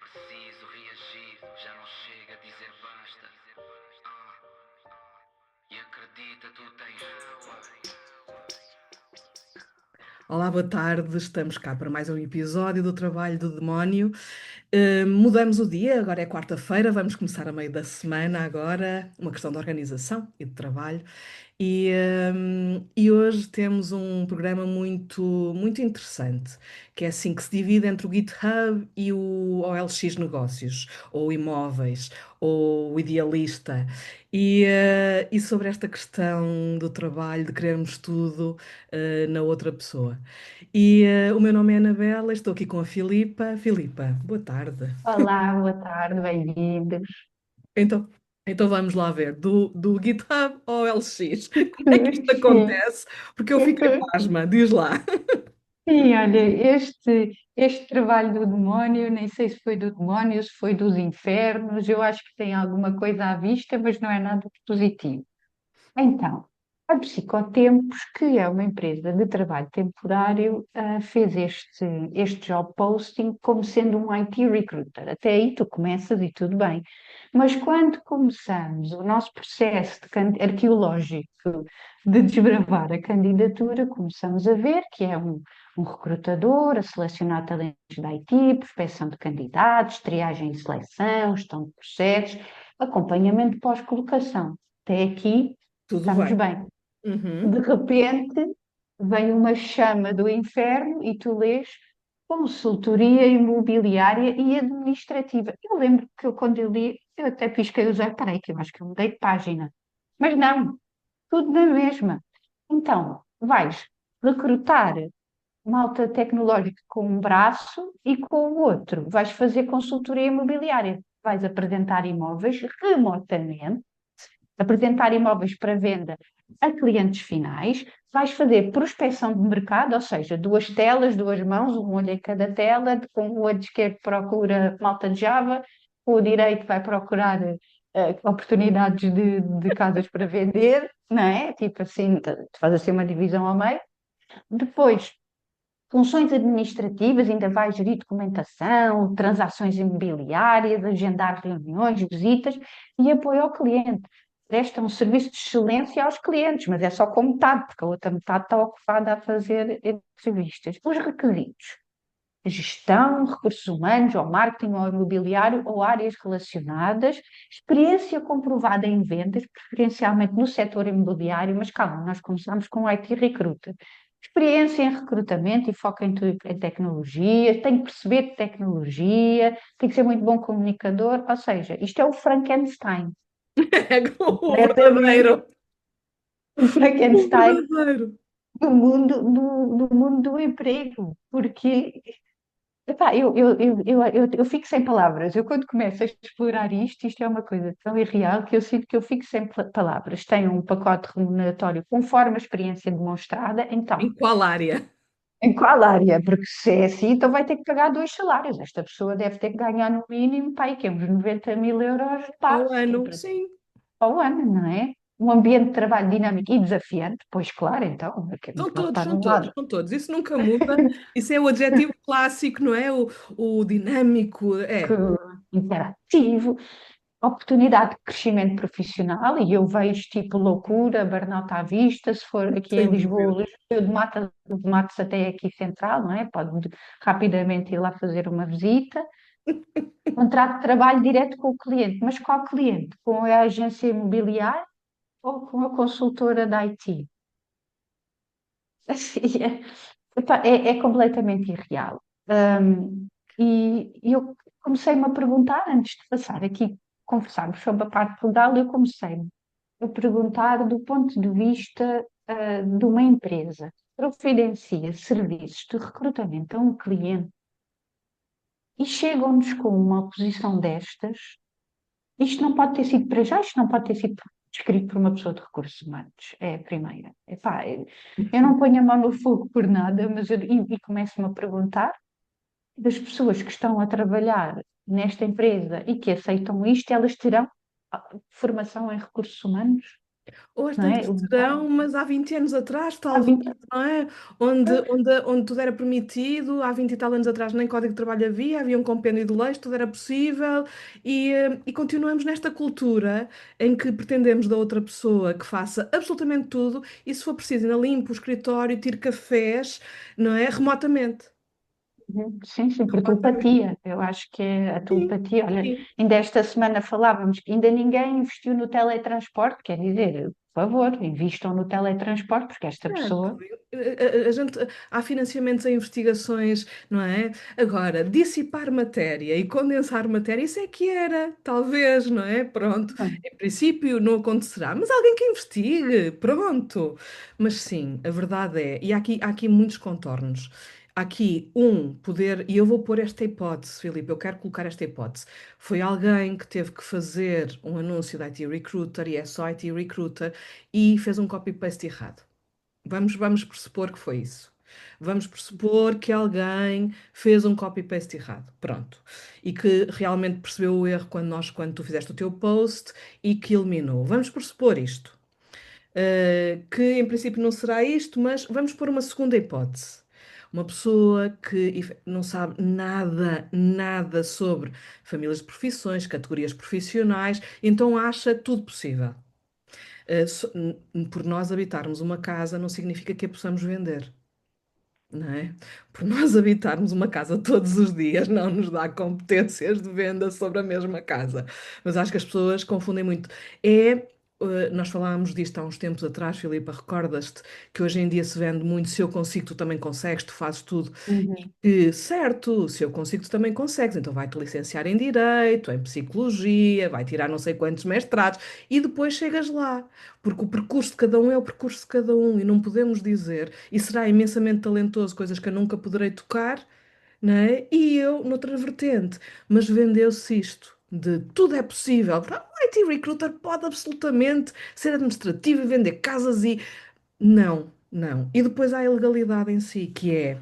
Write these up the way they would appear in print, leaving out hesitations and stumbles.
preciso reagir, já não chega a dizer basta. E acredita, tu tens. Olá, boa tarde. Estamos cá para mais um episódio do Trabalho do Demónio. Mudamos o dia, agora é quarta-feira, vamos começar a meio da semana agora, uma questão de organização e de trabalho. E hoje temos um programa muito interessante, que é assim que se divide entre o GitHub e o OLX Negócios, ou Imóveis, ou o Idealista. E sobre esta questão do trabalho, de querermos tudo na outra pessoa. O meu nome é Anabela, estou aqui com a Filipa. Filipa, boa tarde. Olá, boa tarde, bem-vindos. Então, então vamos lá ver, do GitHub ao LX, como é que isto Sim, acontece? Porque eu fiquei pasma, diz lá. sim, olha, este trabalho do demónio, nem sei se foi do demónio, se foi dos infernos, eu acho que tem alguma coisa à vista, mas não é nada de positivo. Então, a Psicotempos, que é uma empresa de trabalho temporário, fez este job posting como sendo um IT recruiter. Até aí tu começas e tudo bem. Mas quando começamos o nosso processo arqueológico de desbravar a candidatura, começamos a ver que é um recrutador a selecionar talentos da IT, prospecção de candidatos, triagem e seleção, gestão de processos, acompanhamento pós-colocação. Até aqui Tudo estamos bem. bem. Uhum. De repente vem uma chama do inferno e tu lês consultoria imobiliária e administrativa. Eu lembro que quando eu li, eu até pisquei o zero, peraí, que eu acho que eu mudei de página. Mas não, tudo na mesma. Então, vais recrutar malta tecnológica com um braço e com o outro. Vais fazer consultoria imobiliária. Vais apresentar imóveis remotamente, apresentar imóveis para venda a clientes finais, vais fazer prospecção de mercado, ou seja, duas telas, duas mãos, um olho em cada tela, com o olho esquerdo procura malta de Java, com o direito vai procurar oportunidades de casas para vender, não é? Tipo assim, faz assim uma divisão ao meio. Depois, funções administrativas, ainda vai gerir documentação, transações imobiliárias, agendar reuniões, visitas e apoio ao cliente. Presta um serviço de excelência aos clientes, mas é só com metade, porque a outra metade está ocupada a fazer entrevistas. Os requisitos: gestão, recursos humanos, ou marketing, ou imobiliário, ou áreas relacionadas, experiência comprovada em vendas, preferencialmente no setor imobiliário, mas calma, nós começamos com o IT Recruiter. Experiência em recrutamento e foco em tecnologia, tem que perceber de tecnologia, tem que ser muito bom comunicador, ou seja, isto é o Frankenstein, É o completamente verdadeiro. o O Frankenstein verdadeiro. do mundo do emprego, porque epá, eu fico sem palavras. Eu, quando começo a explorar isto é uma coisa tão irreal que eu sinto que eu fico sem palavras. Tenho um pacote remuneratório conforme a experiência demonstrada, então, Em qual área? em qual área? Porque se é assim, então vai ter que pagar dois salários. Esta pessoa deve ter que ganhar no mínimo, pá, aí, que é uns 90.000 euros Ao base, que é ano, para sim. ao ano, não é? Um ambiente de trabalho dinâmico e desafiante, pois claro, então, é que não São pode todos, estar são num todos, lado. são todos. Isso nunca muda. Isso é o adjetivo clássico, não é? O dinâmico. Que É, interativo, oportunidade de crescimento profissional, e eu vejo tipo loucura, burnout à vista, se for aqui em sem dúvida. Lisboa, de Matos até aqui central, não é? Pode rapidamente ir lá fazer uma visita. Contrato de trabalho direto com o cliente, mas qual cliente? Com a agência imobiliária ou com a consultora da IT? Assim, epá, é completamente irreal. E eu comecei-me a perguntar, antes de passar aqui, conversarmos sobre a parte legal, eu comecei-me a perguntar do ponto de vista, de uma empresa que providencia serviços de recrutamento a um cliente e chegam-nos com uma posição destas. Isto não pode ter sido para já, isto não pode ter sido descrito por uma pessoa de recursos humanos. É a primeira. Epá, eu não ponho a mão no fogo por nada, mas e começo-me a perguntar das pessoas que estão a trabalhar nesta empresa e que aceitam isto, elas terão formação em recursos humanos? Ou às não é? tantas serão, mas há 20 anos atrás, Há talvez, 20 não é? Onde tudo era permitido, há 20 e tal anos atrás nem Código de Trabalho havia um compêndio de leis, tudo era possível, e continuamos nesta cultura em que pretendemos da outra pessoa que faça absolutamente tudo, e se for preciso, ainda limpe o escritório, tire cafés, não é? Remotamente. Sim, sim, por Remotamente. telepatia. Eu acho que é a Sim, telepatia. Olha, sim. ainda esta semana falávamos que ainda ninguém investiu no teletransporte. Quer dizer, por favor, invistam no teletransporte, porque esta Certo. pessoa. Há financiamentos a investigações, não é? Agora, dissipar matéria e condensar matéria, isso é que era, talvez, não é? Pronto. Em princípio não acontecerá, mas alguém que investigue, pronto. Mas sim, a verdade é, e há aqui muitos contornos. Há aqui um poder, e eu vou pôr esta hipótese, Filipe, eu quero colocar esta hipótese. Foi alguém que teve que fazer um anúncio da IT Recruiter, e é só IT Recruiter, e fez um copy-paste errado. Vamos pressupor que foi isso. Vamos pressupor que alguém fez um copy-paste errado. Pronto. E que realmente percebeu o erro quando tu fizeste o teu post e que eliminou. Vamos pressupor isto. Que em princípio não será isto, mas vamos pôr uma segunda hipótese. Uma pessoa que não sabe nada, nada sobre famílias de profissões, categorias profissionais, então acha tudo possível. Por nós habitarmos uma casa não significa que a possamos vender, não é? Por nós habitarmos uma casa todos os dias não nos dá competências de venda sobre a mesma casa. Mas acho que as pessoas confundem muito. Nós falámos disto há uns tempos atrás, Filipa, recordas-te que hoje em dia se vende muito se eu consigo, tu também consegues, tu fazes tudo. Uhum. Certo, se eu consigo, tu também consegues. Então vai-te licenciar em Direito, em Psicologia, vai tirar não sei quantos mestrados e depois chegas lá. Porque o percurso de cada um é o percurso de cada um e não podemos dizer, e será imensamente talentoso, coisas que eu nunca poderei tocar, não é? E eu, noutra vertente. Mas vendeu-se isto. De tudo é possível. O IT Recruiter pode absolutamente ser administrativo e vender casas e. Não, não. E depois há a ilegalidade em si, que é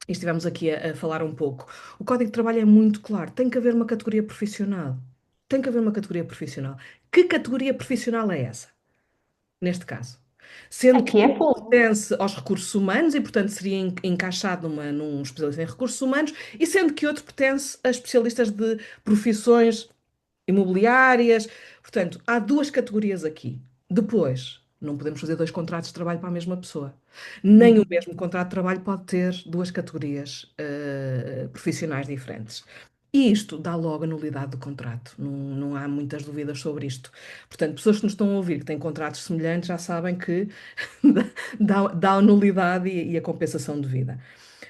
e estivemos aqui a falar um pouco. O Código de Trabalho é muito claro, tem que haver uma categoria profissional. Tem que haver uma categoria profissional. Que categoria profissional é essa, neste caso? Sendo que Aqui é um pouco. pertence aos recursos humanos e, portanto, seria encaixado num especialista em recursos humanos, e sendo que outro pertence a especialistas de profissões imobiliárias. Portanto, há duas categorias aqui. Depois, não podemos fazer dois contratos de trabalho para a mesma pessoa. Nem o Uhum. mesmo contrato de trabalho pode ter duas categorias profissionais diferentes. E isto dá logo a nulidade do contrato. Não, não há muitas dúvidas sobre isto. Portanto, pessoas que nos estão a ouvir que têm contratos semelhantes já sabem que dá a nulidade e a compensação devida.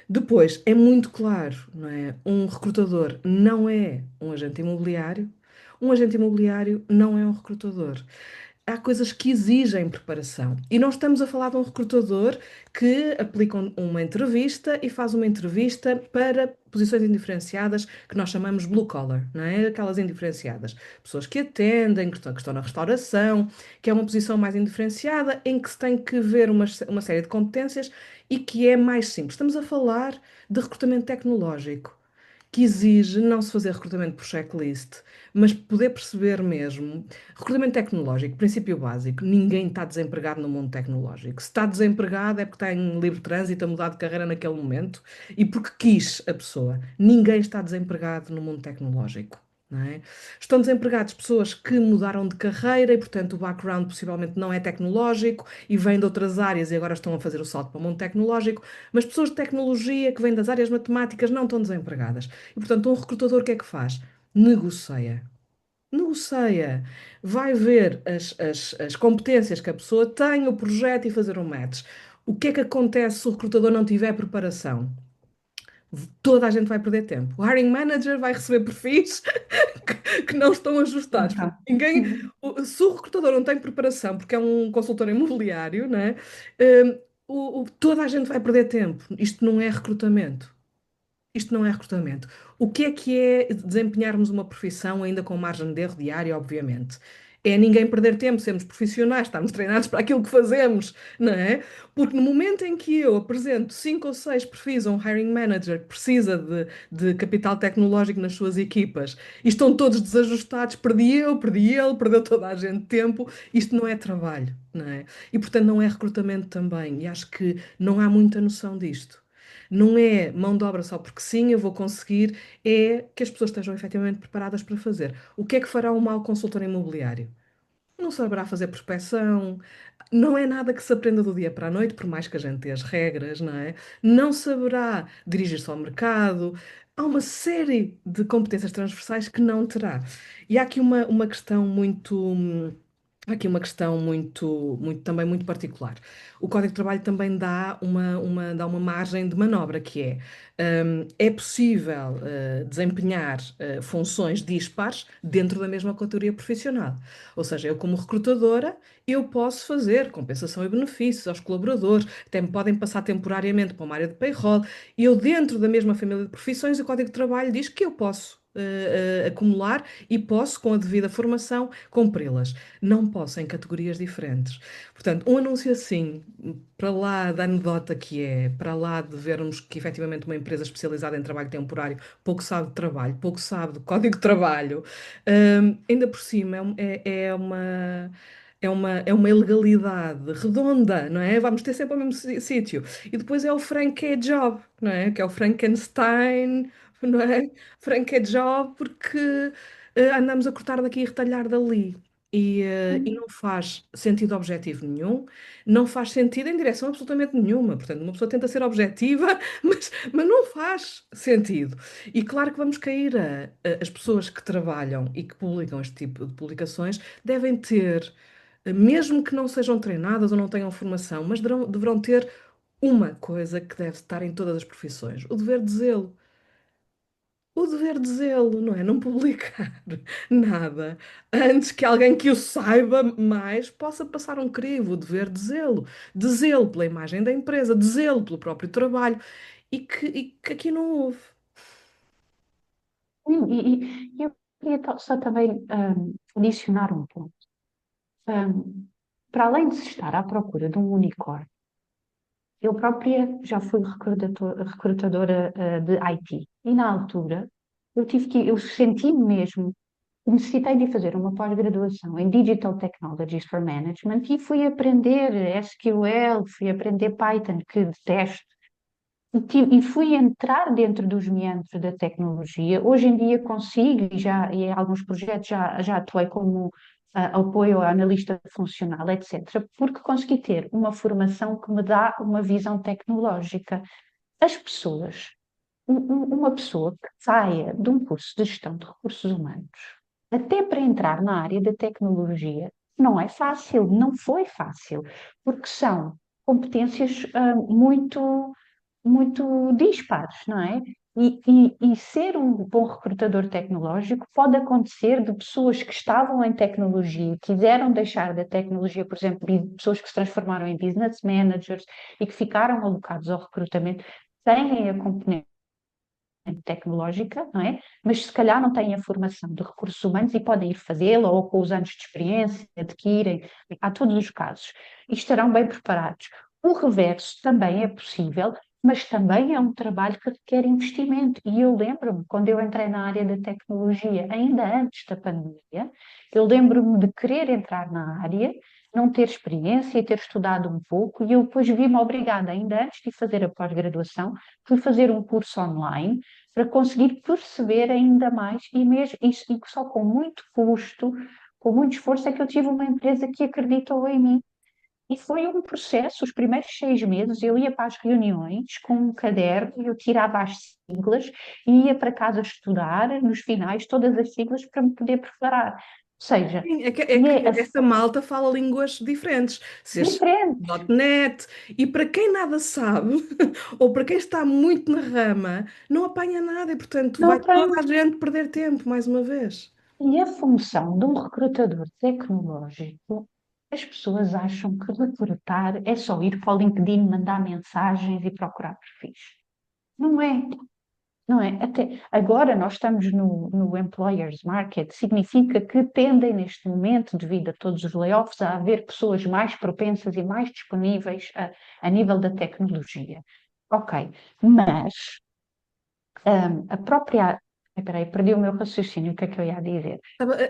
Depois, é muito claro, não é? Um recrutador não é um agente imobiliário não é um recrutador. Há coisas que exigem preparação. E não estamos a falar de um recrutador que aplica uma entrevista e faz uma entrevista para posições indiferenciadas que nós chamamos blue collar, não é? Aquelas indiferenciadas. Pessoas que atendem, que estão na restauração, que é uma posição mais indiferenciada em que se tem que ver uma série de competências e que é mais simples. Estamos a falar de recrutamento tecnológico que exige não se fazer recrutamento por checklist, mas poder perceber mesmo. Recrutamento tecnológico, princípio básico: ninguém está desempregado no mundo tecnológico. Se está desempregado é porque está em livre trânsito, a mudar de carreira naquele momento e porque quis a pessoa. Ninguém está desempregado no mundo tecnológico. Não é? Estão desempregados pessoas que mudaram de carreira e, portanto, o background possivelmente não é tecnológico e vêm de outras áreas e agora estão a fazer o salto para o mundo tecnológico, mas pessoas de tecnologia que vêm das áreas matemáticas não estão desempregadas. E, portanto, um recrutador o que é que faz? Negocia. Negocia. Vai ver as competências que a pessoa tem, o projeto e fazer um match. O que é que acontece se o recrutador não tiver preparação? Toda a gente vai perder tempo. O hiring manager vai receber perfis que não estão ajustados. Então, Portanto, se o recrutador não tem preparação, porque é um consultor imobiliário, né, toda a gente vai perder tempo. Isto não é recrutamento. Isto não é recrutamento. O que é desempenharmos uma profissão ainda com margem de erro diário, obviamente? É ninguém perder tempo, sermos profissionais, estarmos treinados para aquilo que fazemos, não é? Porque no momento em que eu apresento 5 ou 6 perfis a um hiring manager que precisa de capital tecnológico nas suas equipas e estão todos desajustados, perdi eu, perdi ele, perdeu toda a gente tempo, isto não é trabalho, não é? E portanto não é recrutamento também, e acho que não há muita noção disto. Não é mão de obra só porque sim, eu vou conseguir, é que as pessoas estejam efetivamente preparadas para fazer. O que é que fará um mau consultor imobiliário? Não saberá fazer prospeção, não é nada que se aprenda do dia para a noite, por mais que a gente tenha as regras, não é? Não saberá dirigir-se ao mercado. Há uma série de competências transversais que não terá. E há aqui uma questão muito. Há aqui uma questão também muito particular. O Código de Trabalho também dá dá uma margem de manobra, que é possível desempenhar funções dispares dentro da mesma categoria profissional. Ou seja, eu como recrutadora, eu posso fazer compensação e benefícios aos colaboradores, até me podem passar temporariamente para uma área de payroll. Eu, dentro da mesma família de profissões, o Código de Trabalho diz que eu posso acumular e posso, com a devida formação, cumpri-las. Não posso em categorias diferentes. Portanto, um anúncio assim, para lá da anedota que é, para lá de vermos que efetivamente uma empresa especializada em trabalho temporário pouco sabe de trabalho, pouco sabe do código de trabalho, ainda por cima é uma ilegalidade redonda, não é? Vamos ter sempre o mesmo sítio. E depois é o Frank Job, não é? Que é o Frankenstein, não é? Frank Job, porque andamos a cortar daqui e retalhar dali. E não faz sentido objetivo nenhum, não faz sentido em direção absolutamente nenhuma. Portanto, uma pessoa tenta ser objetiva, mas não faz sentido. E claro que vamos cair as pessoas que trabalham e que publicam este tipo de publicações devem ter, mesmo que não sejam treinadas ou não tenham formação, mas deverão ter uma coisa que deve estar em todas as profissões: o dever de zelo. O dever de zelo, não é? Não publicar nada antes que alguém que o saiba mais possa passar um crivo. O dever de zelo pela imagem da empresa, de zelo pelo próprio trabalho e que aqui não houve. Eu queria só também adicionar um ponto. Para além de se estar à procura de um unicórnio, eu própria já fui recrutadora de IT e na altura eu senti mesmo, necessitei de fazer uma pós-graduação em Digital Technologies for Management e fui aprender SQL, fui aprender Python, que detesto, e fui entrar dentro dos meandros da tecnologia. Hoje em dia consigo, e em alguns projetos já atuei como apoio a analista funcional, etc., porque consegui ter uma formação que me dá uma visão tecnológica. As pessoas, uma pessoa que saia de um curso de gestão de recursos humanos, até para entrar na área da tecnologia, não é fácil, não foi fácil, porque são competências muito dispares, não é? E ser um bom recrutador tecnológico pode acontecer de pessoas que estavam em tecnologia, quiseram deixar da tecnologia, por exemplo, pessoas que se transformaram em business managers e que ficaram alocados ao recrutamento, têm a componente tecnológica, não é? Mas se calhar não têm a formação de recursos humanos e podem ir fazê-la ou com os anos de experiência adquirem, há todos os casos, e estarão bem preparados. O reverso também é possível, mas também é um trabalho que requer investimento. E eu lembro-me, quando eu entrei na área da tecnologia, ainda antes da pandemia, eu lembro-me de querer entrar na área, não ter experiência e ter estudado um pouco, e eu depois vi-me obrigada, ainda antes de fazer a pós-graduação, fui fazer um curso online para conseguir perceber ainda mais, e mesmo isso, e só com muito custo, com muito esforço, é que eu tive uma empresa que acreditou em mim. E foi um processo, os primeiros 6 meses eu ia para as reuniões com um caderno, eu tirava as siglas e ia para casa estudar, nos finais, todas as siglas para me poder preparar. Ou seja, Sim, é e é que esta malta fala línguas diferentes, C# diferente. .NET, e para quem nada sabe, ou para quem está muito na rama, não apanha nada e, portanto, Não vai toda apanha. a gente perder tempo, mais uma vez. E a função de um recrutador tecnológico, as pessoas acham que recrutar é só ir para o LinkedIn, mandar mensagens e procurar perfis. Não é. não é? Até agora nós estamos no employers market, significa que tendem neste momento, devido a todos os layoffs, a haver pessoas mais propensas e mais disponíveis a nível da tecnologia. Ok, mas a própria. Espera aí, perdi o meu raciocínio, o que é que eu ia dizer?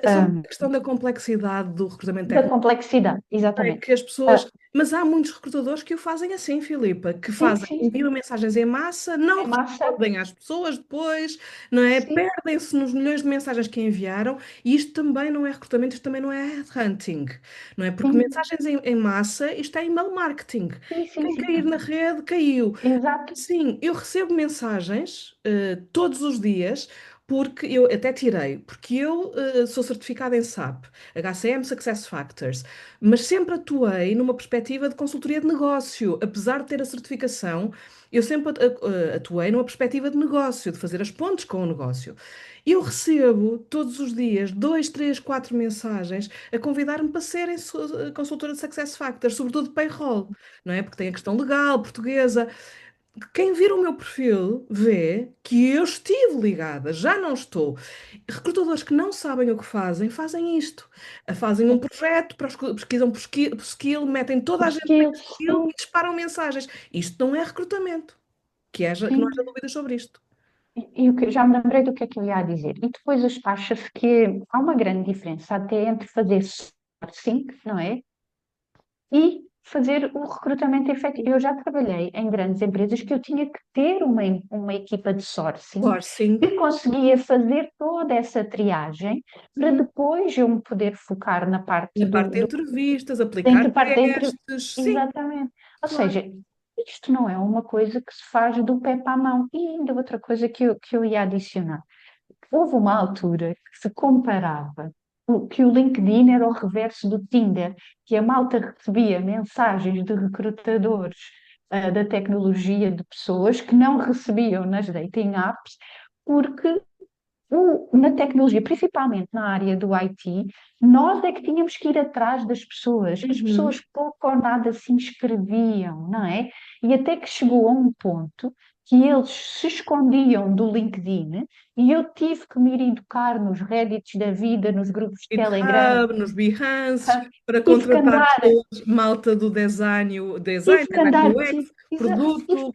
É só uma Ahm, questão da complexidade do recrutamento da técnico. complexidade, É exatamente. que as pessoas. Ah, Mas há muitos recrutadores que o fazem assim, Filipa, que sim, fazem, sim, sim. enviam mensagens em massa, É não massa, respondem às pessoas depois, não é? sim, Perdem-se nos milhões de mensagens que enviaram, e isto também não é recrutamento, isto também não é headhunting, não é? Porque sim, mensagens em massa, isto é email marketing. sim, sim, Quem sim. cair na rede, caiu. Exato. Sim, eu recebo mensagens todos os dias, porque eu até tirei, porque eu sou certificada em SAP, HCM Success Factors, mas sempre atuei numa perspectiva de consultoria de negócio. Apesar de ter a certificação, eu sempre atuei numa perspectiva de negócio, de fazer as pontes com o negócio. Eu recebo todos os dias dois, três, quatro mensagens a convidar-me para serem consultora de Success Factors, sobretudo de payroll, não é? Porque tem a questão legal portuguesa. Quem vir o meu perfil vê que eu estive ligada, já não estou. Recrutadores que não sabem o que fazem, fazem isto. Fazem um projeto, pesquisam por skill, metem toda a Os gente naquele skills, skill sim, e disparam mensagens. Isto não é recrutamento. Que não haja sim. dúvidas sobre isto. E o que, já me lembrei do que é que eu ia dizer. E depois acha-se que há uma grande diferença até entre fazer sourcing, não é? E fazer o recrutamento efetivo. Eu já trabalhei em grandes empresas que eu tinha que ter uma equipa de sourcing Sourcing. que conseguia fazer toda essa triagem para Uhum. depois eu me poder focar na parte Na parte de entrevistas, da aplicar parte da testes. Sim, exatamente. Ou claro. seja, isto não é uma coisa que se faz do pé para a mão. E ainda outra coisa que eu ia adicionar. Houve uma altura que se comparava que o LinkedIn era o reverso do Tinder, que a malta recebia mensagens de recrutadores, da tecnologia de pessoas que não recebiam nas dating apps, porque na tecnologia, principalmente na área do IT, nós é que tínhamos que ir atrás das pessoas. As Uhum. pessoas pouco ou nada se inscreviam, não é? E até que chegou a um ponto que eles se escondiam do LinkedIn e eu tive que me ir educar nos Reddits da vida, nos grupos de Telegram. GitHub, nos Behances, Ah, para tive que contratar andar, pessoas, malta do design, tive que design andar, UX, tive produto.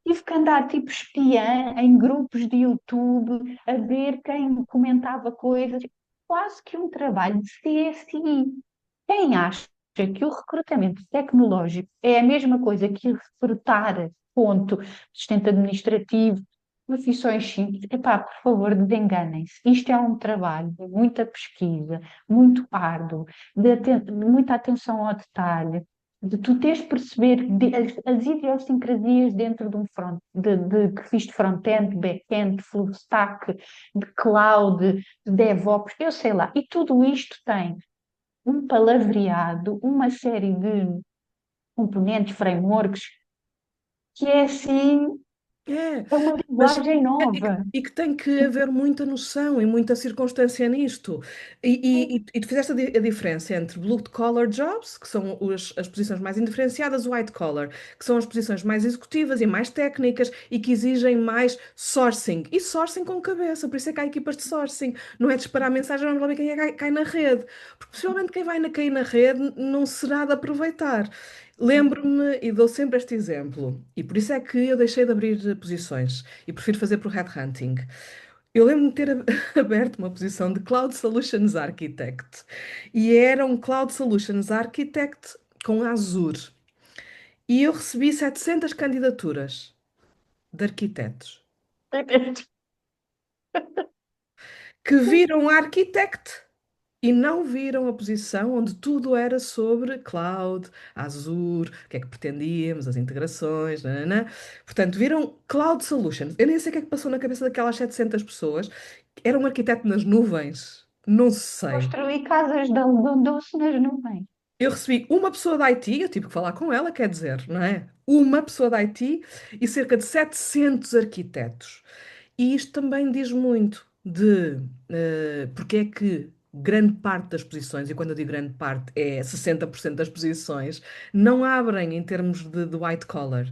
Tive que andar tipo espiã em grupos de YouTube a ver quem comentava coisas, quase que um trabalho de CSI. Quem acha que o recrutamento tecnológico é a mesma coisa que recrutar, ponto, assistente administrativo, profissões simples, epá, por favor, desenganem-se. Isto é um trabalho de muita pesquisa, muito árduo, de muita atenção ao detalhe, de tu teres de perceber as idiosincrasias dentro de um front, que fiz de front-end, back-end, full stack, de cloud, de DevOps, eu sei lá. E tudo isto tem um palavreado, uma série de componentes, frameworks, que é assim, É, é uma mas linguagem nova. e que tem que haver muita noção e muita circunstância nisto. E tu fizeste a diferença entre blue collar jobs, que são as posições mais indiferenciadas, white collar, que são as posições mais executivas e mais técnicas e que exigem mais sourcing. E sourcing com cabeça, por isso é que há equipas de sourcing. Não é disparar mensagem, vamos lá ver quem é que cai na rede. Porque possivelmente quem vai cair na rede não será de aproveitar. Lembro-me e dou sempre este exemplo, e por isso é que eu deixei de abrir posições e prefiro fazer por headhunting. Eu lembro-me de ter aberto uma posição de Cloud Solutions Architect e era um Cloud Solutions Architect com Azure. E eu recebi 700 candidaturas de arquitetos que viram Architect e não viram a posição onde tudo era sobre cloud, Azure, o que é que pretendíamos, as integrações, nananã. Portanto, viram Cloud Solutions. Eu nem sei o que é que passou na cabeça daquelas 700 pessoas. Era um arquiteto nas nuvens? Não sei. Construir casas de algodão doce nas nuvens. Eu recebi uma pessoa da IT, eu tive que falar com ela, quer dizer, não é? Uma pessoa da IT e cerca de 700 arquitetos. E isto também diz muito de porque é que grande parte das posições, e quando eu digo grande parte, é 60% das posições, não abrem em termos de white collar.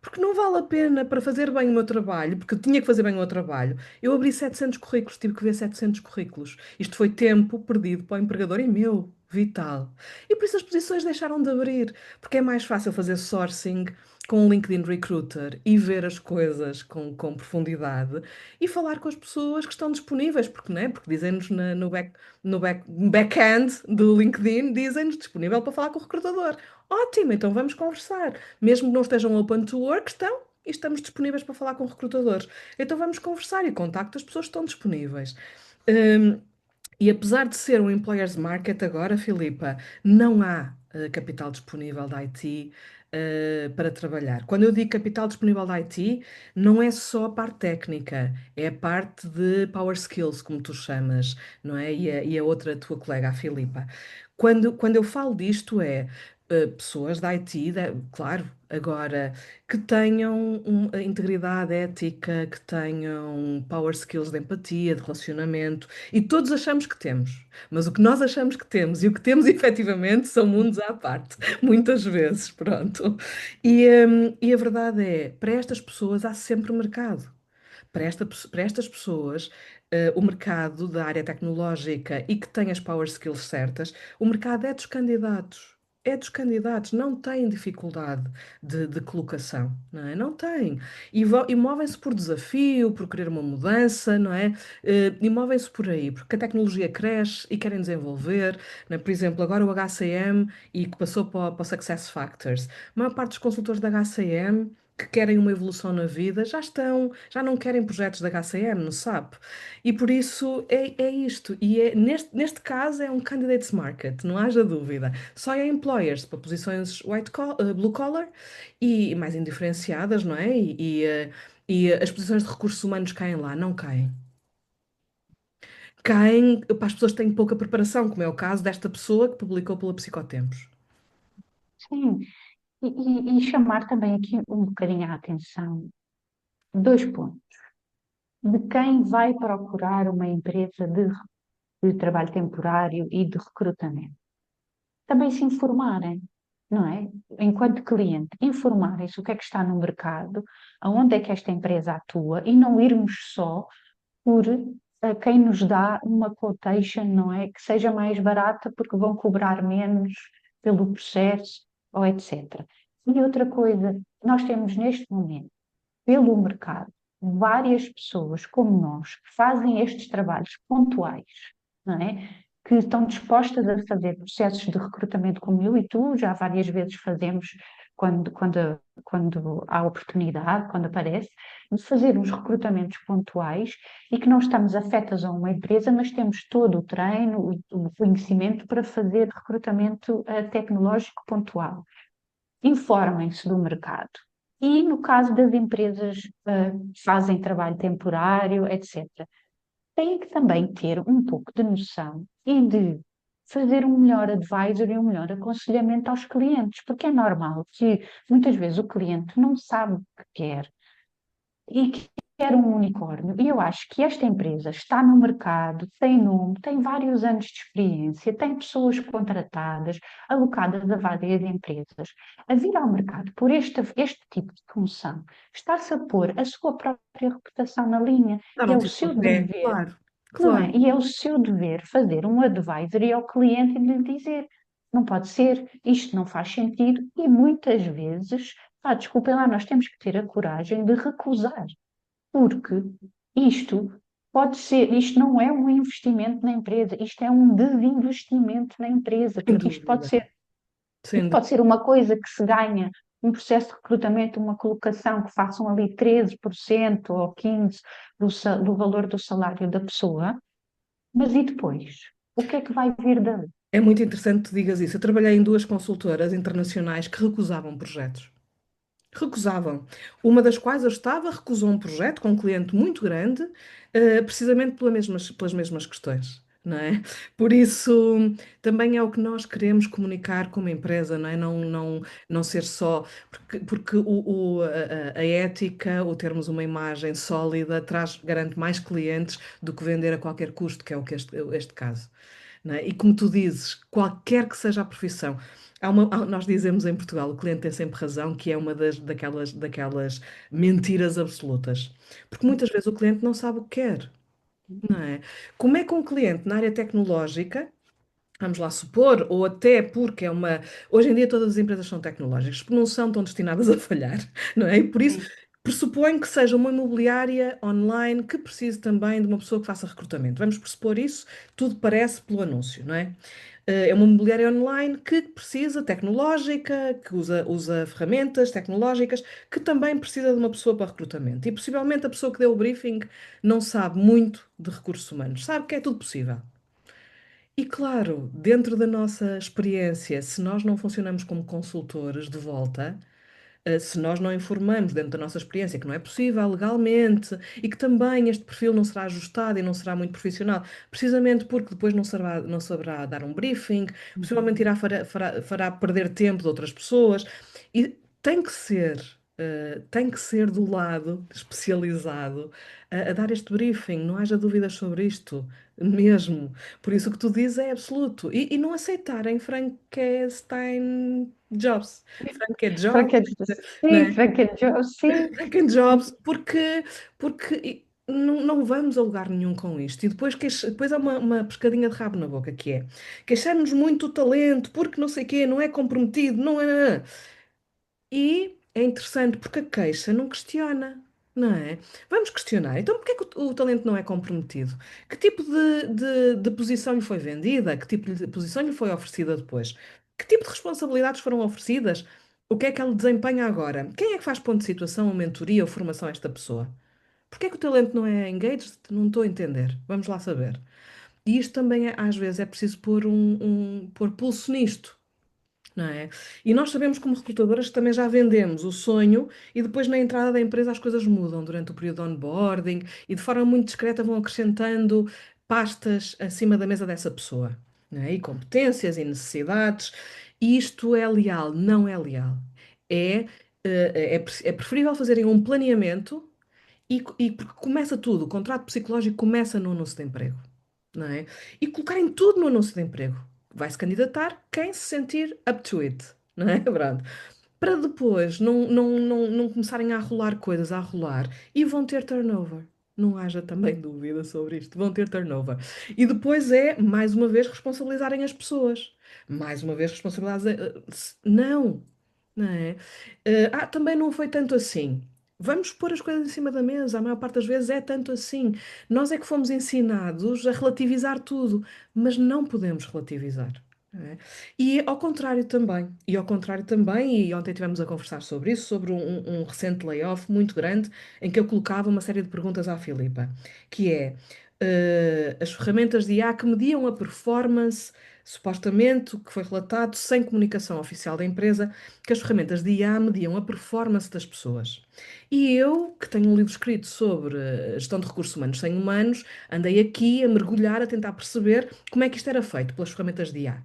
Porque não vale a pena para fazer bem o meu trabalho, porque eu tinha que fazer bem o meu trabalho. Eu abri 700 currículos, tive que ver 700 currículos. Isto foi tempo perdido para o empregador e meu, vital. E por isso as posições deixaram de abrir, porque é mais fácil fazer sourcing com o LinkedIn Recruiter e ver as coisas com profundidade e falar com as pessoas que estão disponíveis, porque, não é? Porque dizem-nos no back-end do LinkedIn, dizem-nos disponível para falar com o recrutador. Ótimo, então vamos conversar. Mesmo que não estejam open to work, estão e estamos disponíveis para falar com recrutadores. Então vamos conversar e contacto as pessoas que estão disponíveis. Hum, e apesar de ser um employer's market agora, Filipa, não há capital disponível da IT para trabalhar. Quando eu digo capital disponível da IT, não é só a parte técnica, é a parte de power skills, como tu chamas, não é? E a outra tua colega, a Filipa. Quando eu falo disto, é pessoas da IT, claro, agora que tenham a integridade ética, que tenham power skills de empatia, de relacionamento, e todos achamos que temos. Mas o que nós achamos que temos e o que temos efetivamente são mundos à parte, muitas vezes, pronto. E a verdade é, para estas pessoas há sempre mercado. Para estas pessoas, o mercado da área tecnológica e que tem as power skills certas, o mercado é dos candidatos. É dos candidatos, não têm dificuldade de colocação, não é? Não têm. E movem-se por desafio, por querer uma mudança, não é? E movem-se por aí, porque a tecnologia cresce e querem desenvolver, não é? Por exemplo, agora o HCM e que passou para o Success Factors. A maior parte dos consultores da HCM que querem uma evolução na vida já não querem projetos da HCM no SAP. E por isso é isto. E neste caso é um candidates market, não haja dúvida. Só é employers para posições blue collar e mais indiferenciadas, não é? E as posições de recursos humanos caem lá, não caem. Caem para as pessoas que têm pouca preparação, como é o caso desta pessoa que publicou pela Psicotempos. Sim, e chamar também aqui um bocadinho a atenção, dois pontos. De quem vai procurar uma empresa de trabalho temporário e de recrutamento. Também se informarem, não é? Enquanto cliente, informarem-se o que é que está no mercado, aonde é que esta empresa atua e não irmos só por quem nos dá uma quotation, não é? Que seja mais barata porque vão cobrar menos pelo processo ou etc. E outra coisa, nós temos neste momento, pelo mercado, várias pessoas como nós que fazem estes trabalhos pontuais, não é? Que estão dispostas a fazer processos de recrutamento como eu e tu, já várias vezes fazemos quando há oportunidade, quando aparece, de fazer uns recrutamentos pontuais e que não estamos afetas a uma empresa, mas temos todo o treino, o conhecimento para fazer recrutamento tecnológico pontual. Informem-se do mercado. E no caso das empresas que fazem trabalho temporário, etc., têm que também ter um pouco de noção e de fazer um melhor advisor e um melhor aconselhamento aos clientes, porque é normal que muitas vezes o cliente não sabe o que quer e que quer um unicórnio. E eu acho que esta empresa está no mercado, tem nome, tem vários anos de experiência, tem pessoas contratadas, alocadas a várias empresas. A vir ao mercado por este tipo de função, está-se a pôr a sua própria reputação na linha. Dar É um o tiro seu no pé, dever, claro, não é? claro. E é o seu dever fazer um advisory ao cliente e lhe dizer. Não pode ser, isto não faz sentido, e muitas vezes, desculpem lá, nós temos que ter a coragem de recusar porque isto isto não é um investimento na empresa, isto é um desinvestimento na empresa, Sem porque dúvida, sem isto pode ser uma coisa que se ganha, um processo de recrutamento, uma colocação que façam ali 13% ou 15% do valor do salário da pessoa, mas e depois? O que é que vai vir dali? É muito interessante que tu digas isso. Eu trabalhei em duas consultoras internacionais que recusavam projetos. Recusavam. Uma das quais eu estava, recusou um projeto com um cliente muito grande, precisamente pelas mesmas questões, não é? Por isso, também é o que nós queremos comunicar como empresa, não é? Não ser só. Porque a ética, o termos uma imagem sólida, garante mais clientes do que vender a qualquer custo, que é o que este caso. não é? E como tu dizes, qualquer que seja a profissão, nós dizemos em Portugal, o cliente tem sempre razão, que é uma daquelas mentiras absolutas. Porque muitas vezes o cliente não sabe o que quer, não é? Como é que um cliente na área tecnológica, vamos lá supor, ou até porque é uma. Hoje em dia todas as empresas são tecnológicas, porque não são tão destinadas a falhar, não é? E por isso Sim. pressupõe que seja uma imobiliária online que precise também de uma pessoa que faça recrutamento. Vamos pressupor isso, tudo parece pelo anúncio, não é? É uma imobiliária online que precisa tecnológica, que usa ferramentas tecnológicas, que também precisa de uma pessoa para recrutamento. E possivelmente a pessoa que deu o briefing não sabe muito de recursos humanos, sabe que é tudo possível. E claro, dentro da nossa experiência, se nós não funcionamos como consultores de volta, se nós não informamos dentro da nossa experiência que não é possível legalmente e que também este perfil não será ajustado e não será muito profissional, precisamente porque depois não saberá dar um briefing, possivelmente fará perder tempo de outras pessoas e tem que ser do lado especializado a dar este briefing, não haja dúvidas sobre isto, mesmo. Por isso o que tu dizes é absoluto. E não aceitarem Frankenstein Jobs. Frankenjob, Sim, né? Frankenjob, sim. Franken Jobs, porque não vamos a lugar nenhum com isto. E depois há uma pescadinha de rabo na boca, que é queixamos muito do talento, porque não sei o quê, não é comprometido, não é. E é interessante porque a queixa não questiona, não é? Vamos questionar. Então, porquê que o talento não é comprometido? Que tipo de posição lhe foi vendida? Que tipo de posição lhe foi oferecida depois? Que tipo de responsabilidades foram oferecidas? O que é que ele desempenha agora? Quem é que faz ponto de situação, ou mentoria ou formação a esta pessoa? Porquê que o talento não é engaged? Não estou a entender. Vamos lá saber. E isto também, às vezes, é preciso pôr pulso nisto, não é? E nós sabemos como recrutadoras que também já vendemos o sonho e depois na entrada da empresa as coisas mudam durante o período de onboarding e de forma muito discreta vão acrescentando pastas acima da mesa dessa pessoa, não é? E competências e necessidades. E isto é leal? Não é leal. É preferível fazerem um planeamento e porque começa tudo, o contrato psicológico começa no anúncio de emprego, não é? E colocarem tudo no anúncio de emprego. Vai-se candidatar quem se sentir up to it, não é? Pronto. Para depois não começarem a rolar coisas, a rolar, e vão ter turnover. Não haja também dúvida sobre isto. Vão ter turnover. E depois mais uma vez, responsabilizarem as pessoas. Mais uma vez, responsabilizar. Não, não é? Também não foi tanto assim. Vamos pôr as coisas em cima da mesa. A maior parte das vezes é tanto assim. Nós é que fomos ensinados a relativizar tudo, mas não podemos relativizar. Não é? E ontem estivemos a conversar sobre isso, sobre um recente layoff muito grande, em que eu colocava uma série de perguntas à Filipa, que é as ferramentas de IA que mediam a performance, supostamente, o que foi relatado, sem comunicação oficial da empresa, que as ferramentas de IA mediam a performance das pessoas. E eu, que tenho um livro escrito sobre gestão de recursos humanos sem humanos, andei aqui a mergulhar, a tentar perceber como é que isto era feito pelas ferramentas de IA.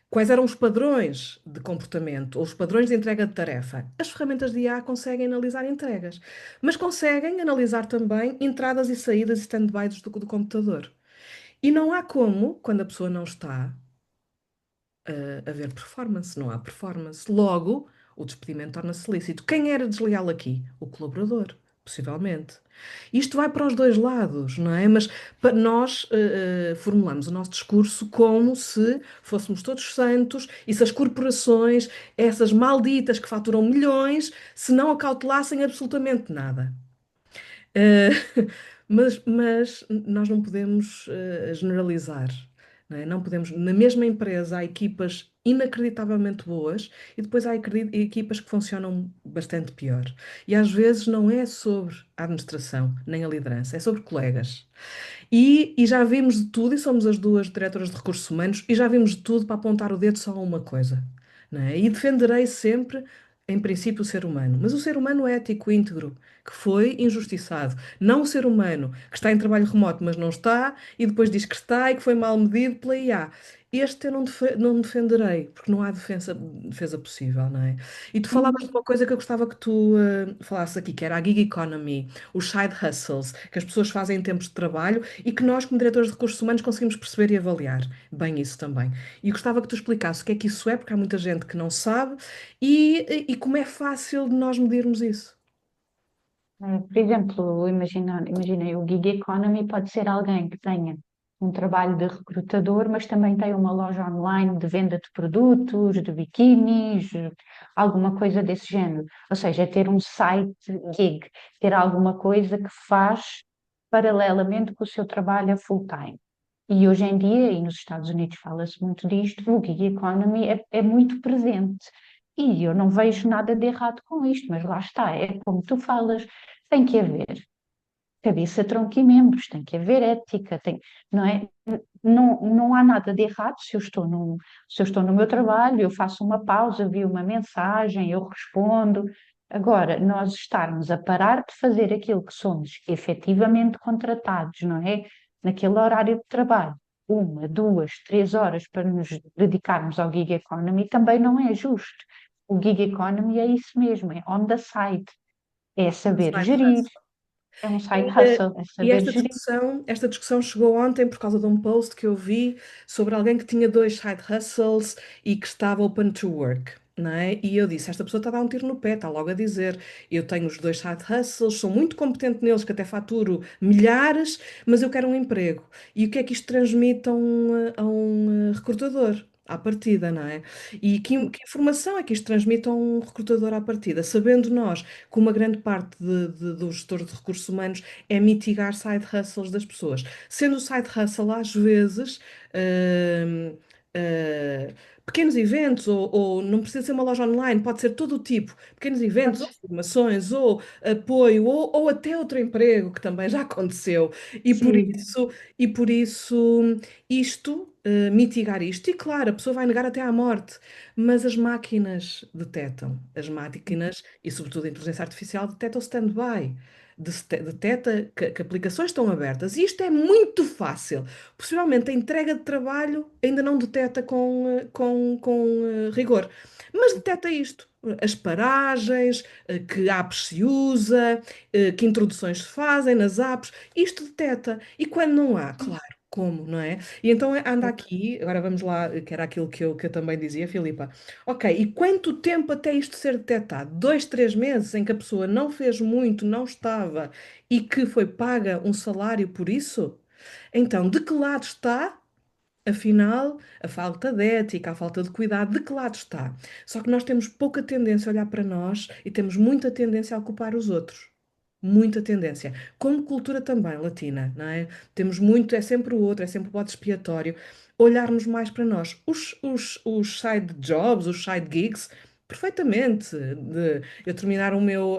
Quais eram os padrões de comportamento ou os padrões de entrega de tarefa? As ferramentas de IA conseguem analisar entregas, mas conseguem analisar também entradas e saídas e stand-bys do computador. E não há como, quando a pessoa não está a ver performance, não há performance. Logo, o despedimento torna-se lícito. Quem era desleal aqui? O colaborador, possivelmente. Isto vai para os dois lados, não é? Mas nós formulamos o nosso discurso como se fôssemos todos santos e se as corporações, essas malditas que faturam milhões, se não acautelassem absolutamente nada. Eh, mas nós não podemos generalizar, não é? Não podemos. Na mesma empresa há equipas inacreditavelmente boas e depois há equipas que funcionam bastante pior. E às vezes não é sobre a administração nem a liderança, é sobre colegas. E já vimos de tudo, e somos as duas diretoras de recursos humanos, e já vimos de tudo para apontar o dedo só a uma coisa, não é? E defenderei sempre, em princípio, o ser humano, mas o ser humano ético, íntegro, que foi injustiçado. Não o ser humano que está em trabalho remoto, mas não está, e depois diz que está e que foi mal medido pela IA. Este eu não defenderei, porque não há defesa possível, não é? E tu falavas de uma coisa que eu gostava que tu falasses aqui, que era a gig economy, os side hustles, que as pessoas fazem em tempos de trabalho e que nós, como diretores de recursos humanos, conseguimos perceber e avaliar bem isso também. E gostava que tu explicasses o que isso é, porque há muita gente que não sabe e como é fácil de nós medirmos isso. Por exemplo, imaginei o gig economy pode ser alguém que tenha um trabalho de recrutador, mas também tem uma loja online de venda de produtos, de biquínis, alguma coisa desse género. Ou seja, é ter um site gig, ter alguma coisa que faz paralelamente com o seu trabalho a full-time. E hoje em dia, e nos Estados Unidos fala-se muito disto, o gig economy é muito presente. E eu não vejo nada de errado com isto, mas lá está, é como tu falas, tem que haver cabeça, tronco e membros, tem que haver ética, não é? Não há nada de errado se eu estou no meu trabalho, eu faço uma pausa, vi uma mensagem, eu respondo. Agora, nós estarmos a parar de fazer aquilo que somos efetivamente contratados, não é? Naquele horário de trabalho, 1, 2, 3 horas para nos dedicarmos ao gig economy também não é justo. O gig economy é isso mesmo, é on the side, é saber Side gerir, hustle. é um side E, hustle, é e saber gerir. esta discussão chegou ontem por causa de um post que eu vi sobre alguém que tinha dois side hustles e que estava open to work, não é? E eu disse, esta pessoa está a dar um tiro no pé, está logo a dizer, eu tenho os dois side hustles, sou muito competente neles, que até faturo milhares, mas eu quero um emprego. E o que é que isto transmite a um recrutador? À partida, não é? E que informação é que isto transmite a um recrutador à partida? Sabendo nós que uma grande parte do gestor de recursos humanos é mitigar side hustles das pessoas. Sendo o side hustle, às vezes, hum, uh, pequenos eventos, ou não precisa ser uma loja online, pode ser todo o tipo, pequenos eventos, ou formações, ou apoio, ou até outro emprego, que também já aconteceu. E por Sim, isso, e por isso mitigar isto. E claro, a pessoa vai negar até à morte, mas as máquinas detectam. As máquinas, e sobretudo a inteligência artificial, detectam stand-by. Detecta que aplicações estão abertas. E isto é muito fácil. Possivelmente a entrega de trabalho ainda não detecta com rigor. Mas detecta isto. As paragens, que apps se usa, que introduções se fazem nas apps. Isto detecta. E quando não há, claro, como, não é? E então anda aqui, agora vamos lá, que era aquilo que eu também dizia, Filipa. Ok, e quanto tempo até isto ser detectado? 2, 3 meses em que a pessoa não fez muito, não estava e que foi paga um salário por isso? Então, de que lado está, afinal, a falta de ética, a falta de cuidado? De que lado está? Só que nós temos pouca tendência a olhar para nós e temos muita tendência a culpar os outros. Muita tendência. Como cultura também latina, não é? Temos muito, é sempre o outro, é sempre o bode expiatório. Olharmos mais para nós. Os side jobs, os side gigs, perfeitamente. De eu terminar o meu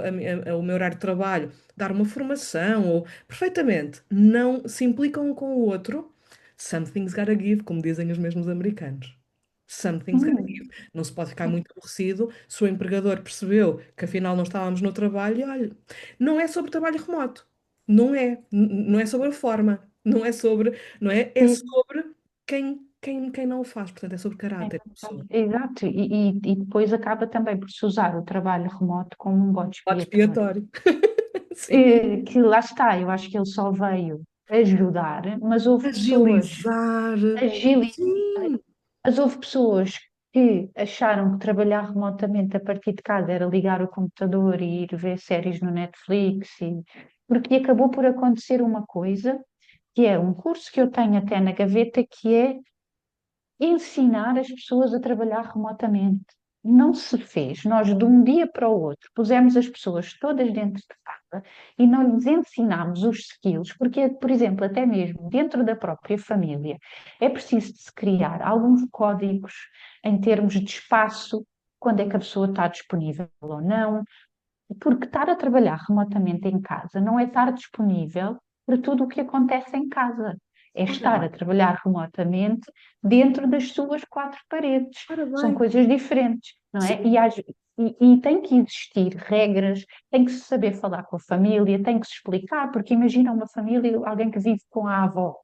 horário de trabalho, dar uma formação, ou perfeitamente. Não se implicam um com o outro. Something's gotta give, como dizem os mesmos americanos. Something's gotta give. hum, Não se pode ficar muito aborrecido se o empregador percebeu que afinal não estávamos no trabalho e olha, não é sobre trabalho remoto. Não é. Não é sobre a forma. Não é sobre, não é? É sim, sobre quem não o faz. Portanto, é sobre caráter da pessoa. exato. E depois acaba também por se usar o trabalho remoto como um bode Bode expiatório. expiatório. Sim. Que lá está, eu acho que ele só veio ajudar, mas houve pessoas Agilizar. agili- Sim. mas houve pessoas que acharam que trabalhar remotamente a partir de casa era ligar o computador e ir ver séries no Netflix, porque acabou por acontecer uma coisa, que é um curso que eu tenho até na gaveta, que é ensinar as pessoas a trabalhar remotamente. Não se fez. Nós, de um dia para o outro, pusemos as pessoas todas dentro de casa e não lhes ensinámos os skills, porque, por exemplo, até mesmo dentro da própria família, é preciso de se criar alguns códigos em termos de espaço, quando é que a pessoa está disponível ou não, porque estar a trabalhar remotamente em casa não é estar disponível para tudo o que acontece em casa. É Ora estar bem. a trabalhar remotamente dentro das suas quatro paredes. Ora São bem. coisas diferentes, não é? Sim. E tem que existir regras, tem que se saber falar com a família, tem que se explicar, porque imagina uma família, alguém que vive com a avó,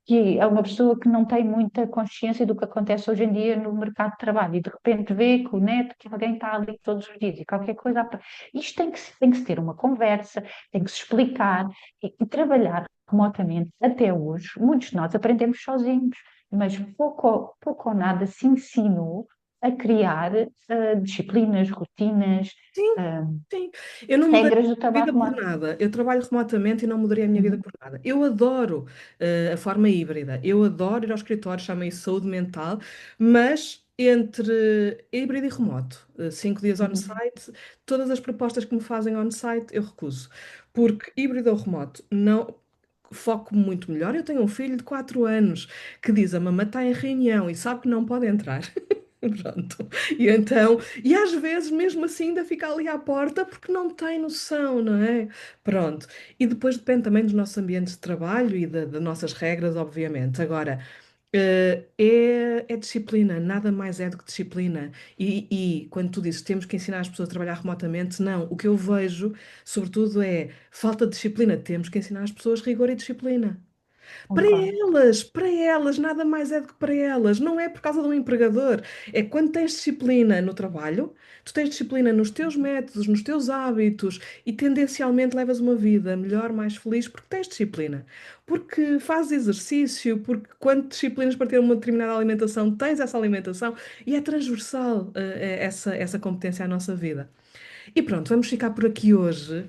que é uma pessoa que não tem muita consciência do que acontece hoje em dia no mercado de trabalho e de repente vê que o neto, que alguém está ali todos os dias e qualquer coisa. Isto tem que se ter uma conversa, tem que se explicar e trabalhar remotamente. Até hoje, muitos de nós aprendemos sozinhos, mas pouco ou nada se ensinou a criar disciplinas, rotinas, Sim, ah, sim. Eu não mudaria regras do a trabalho vida por remoto. nada. Eu trabalho remotamente e não mudaria a minha vida Uhum, por nada. Eu adoro a forma híbrida. Eu adoro ir ao escritório, chama isso saúde mental, mas entre híbrido e remoto, 5 dias uhum, on-site, todas as propostas que me fazem on-site eu recuso. Porque híbrido ou remoto, não. Foco muito melhor. Eu tenho um filho de 4 anos que diz a mamãe está em reunião e sabe que não pode entrar. Pronto. E então, e às vezes mesmo assim ainda fica ali à porta porque não tem noção, não é? Pronto. E depois depende também dos nossos ambientes de trabalho e das nossas regras, obviamente. Agora, é disciplina, nada mais é do que disciplina. E quando tu dizes temos que ensinar as pessoas a trabalhar remotamente, não. O que eu vejo, sobretudo, é falta de disciplina. Temos que ensinar as pessoas rigor e disciplina. concordo. Para elas, nada mais é do que para elas. Não é por causa de um empregador. É quando tens disciplina no trabalho, tu tens disciplina nos teus métodos, nos teus hábitos e tendencialmente levas uma vida melhor, mais feliz, porque tens disciplina. Porque fazes exercício, porque quando te disciplinas para ter uma determinada alimentação, tens essa alimentação e é transversal, essa competência à nossa vida. E pronto, vamos ficar por aqui hoje.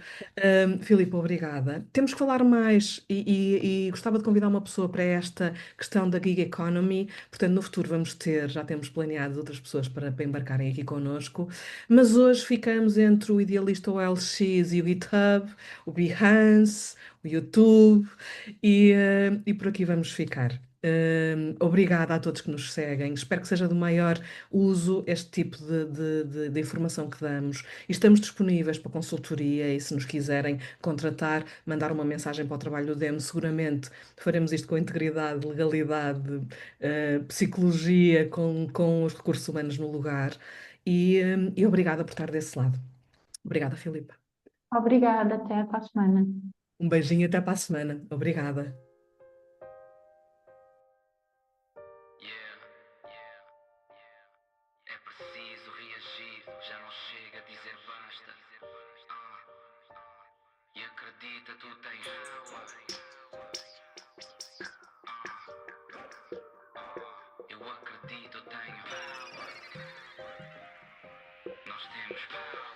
Filipe, obrigada. Temos que falar mais e gostava de convidar uma pessoa para esta questão da gig economy. Portanto, no futuro vamos ter, já temos planeado outras pessoas para embarcarem aqui connosco. Mas hoje ficamos entre o Idealista OLX e o GitHub, o Behance, o YouTube e por aqui vamos ficar. Obrigada a todos que nos seguem. Espero que seja do maior uso este tipo de informação que damos. E estamos disponíveis para consultoria e se nos quiserem contratar, mandar uma mensagem para o trabalho do DEM, seguramente faremos isto com integridade, legalidade, psicologia, com os recursos humanos no lugar. E obrigada por estar desse lado. Obrigada, Filipe. Obrigada, até para a semana. Um beijinho até para a semana. Obrigada. Yeah, é preciso reagir, já não chega a dizer basta. E acredita, tu tens eu acredito, eu tenho nós temos power.